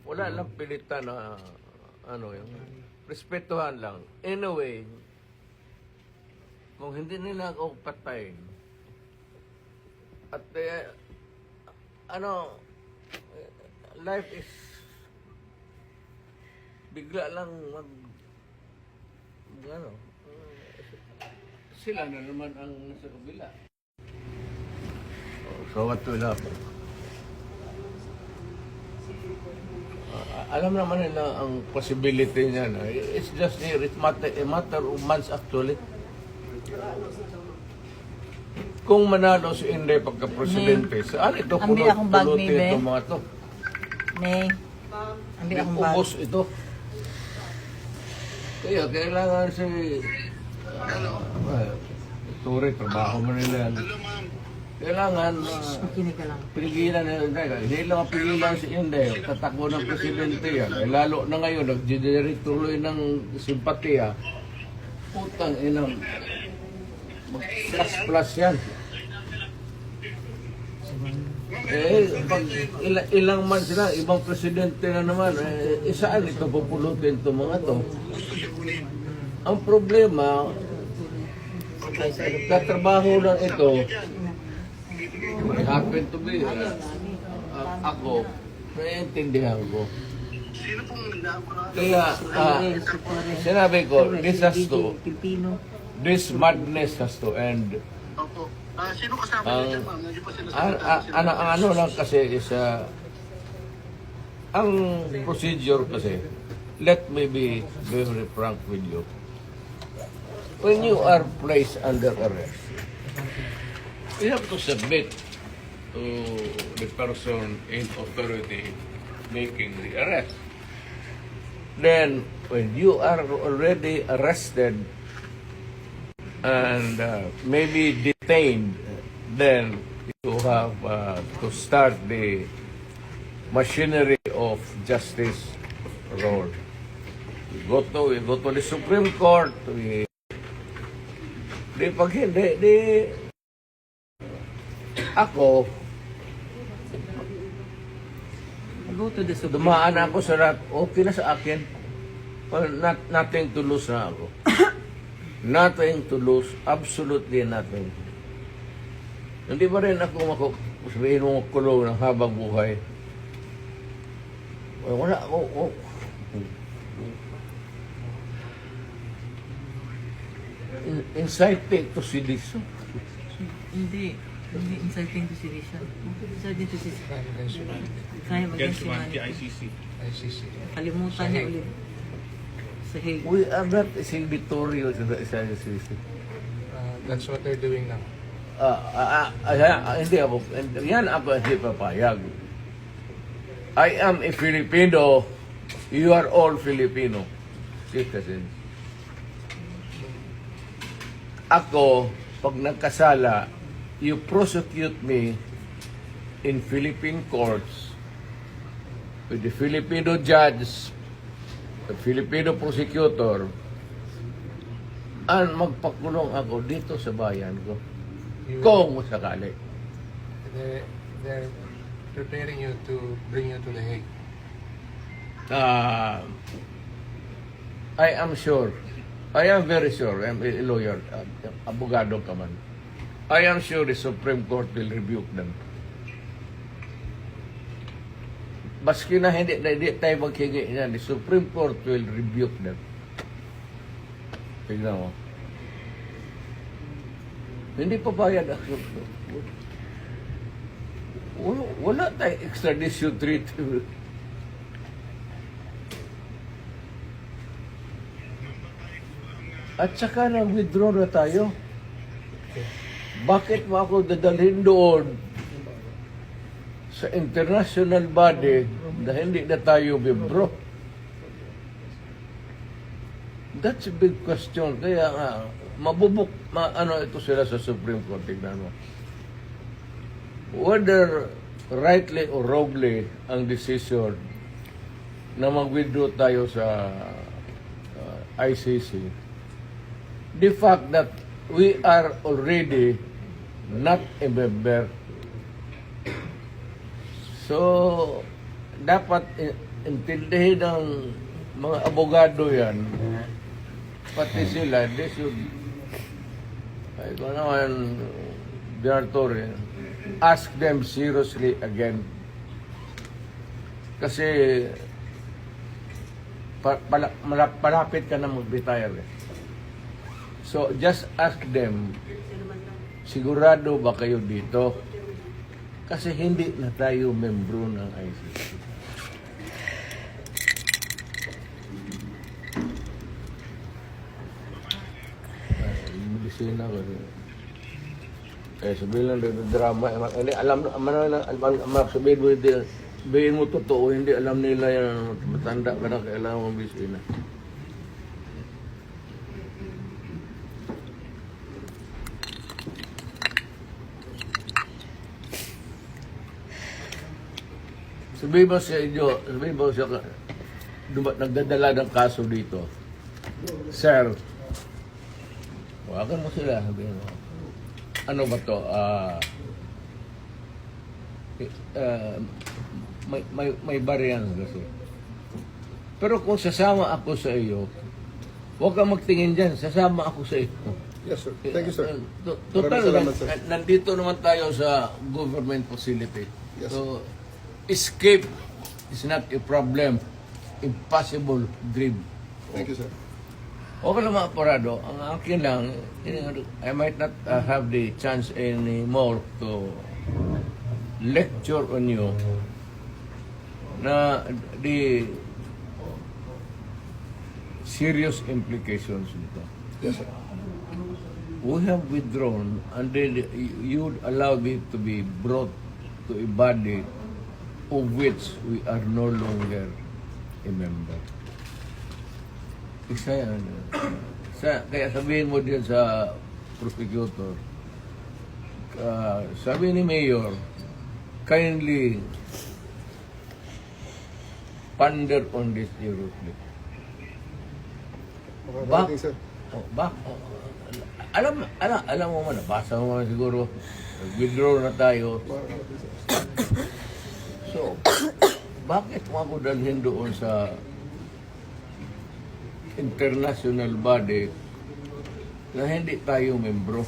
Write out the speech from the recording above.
Wala lang pilitan na ano yung respetuhan lang. Anyway, kung hindi nila ako patayin, at ano, life is bigla lang ano, sila na naman ang nasa kabila. So what will happen? Alam naman nila ang possibility niya na it's just here, it's a matter of months actually. Kung manalo si Inday pagka-presidente, saan ito pulutin itong mga to? May, ambil akong bag. Ubos ito. Kaya kailangan si Tore, trabaho mo nila yan. Kailangan Makinig ka lang. pigilan nila. Hindi lang pigilan si Inday. Tatakbo ng presidente yan. Eh, lalo na ngayon, nag-generate tuloy ng simpatiya. Putang inang plus yan. Pag ilang man sila, ibang presidente na naman, saan ito pupulutin itong mga to? Ang problema, katrabaho lang ito, I happen to be, ako, naiintindihan ko. Kaya, sinabi ko, this madness has to end. Sino kasama niyo dyan, ma'am? Hindi pa sila Ano lang kasi is, ang procedure kasi, let me be very frank with you. When you are placed under arrest, you have to submit to the person in authority making the arrest. Then, when you are already arrested and maybe detained, then you have to start the machinery of justice role. We go to the Supreme Court. Pag hindi, ako, Go to the Supreme dumaan ako sa rat, okay na sa akin. Well, nothing to lose na ako. Nothing to lose, absolutely nothing. Hindi ba rin ako sabihin mo kulong ng habang buhay? Wala ako. Inciting to sedition. Hindi inciting to sedition. Inciting to sedition. Kaya Against mag-against humanity, humanity. ICC. Kalimutan niya ulit. Sa Hague. We are not exhibitory sa sedition. That's what they're doing now. Hindi ako, yan ako hindi papayag. I am a Filipino, you are all Filipino citizens. Ako, pag nagkasala, you prosecute me in Philippine courts with the Filipino judge, the Filipino prosecutor, and magpakulong ako dito sa bayan ko. Kung sakali. They're preparing you to bring you to the Hague. I am sure. I am very sure. I am a lawyer. Abogado ka man. I am sure the Supreme Court will rebuke them. Baski na hindi tayo maghingi niyan, the Supreme Court will rebuke them. Tignan mo. Hindi pa bayad ako. Wala tayong extradition treaty. At saka nag-withdraw na tayo. Bakit mo ako dadalhin doon sa international body na hindi na tayo membro? That's a big question. Kaya nga, ano ito sila sa Supreme Court, tignan mo. Whether rightly or wrongly ang decision na mag-withdraw tayo sa ICC, the fact that we are already not a member, so dapat intindihin ng mga abogado yan, pati sila, they should, ay ko naman, General Torre, ask them seriously again. Kasi, malapit ka na mag-retire. So, just ask them, sigurado ba kayo dito? Kasi hindi na tayo membro ng ICC. Medisina ko. Sabihin lang ng drama. Sabihin mo, sabihin mo totoo, hindi alam nila yan. Matanda ka na, kailangan mong medisina. Sabihin mo sa inyo, sabihin mo sa nagdadala ng kaso dito. Sir, wakan mo sila, sabihin mo. Ano ba to? May variance kasi. Pero kung sasama ako sa iyo, huwag kang magtingin dyan, sasama ako sa iyo. Yes, sir. Thank you, sir. Total, Maraming salamat, sir. nandito naman tayo sa government facility. Yes. So, escape is not a problem. Impossible dream. Thank you, sir. Okay lang mga parado. Ang akin lang, I might not have the chance anymore to lecture on you na the serious implications nito. Yes, sir. We have withdrawn and then you allow me to be brought to a body of which we are no longer a member. Isa yan. Kaya sabihin mo din sa prosecutor, sabi ni Mayor, kindly ponder on this seriously. Makakarating, sir. Alam mo man, nabasa mo man siguro, withdraw na tayo. Makakarating, sir. So, bakit mo ako dalhin doon sa international body na hindi tayo membro?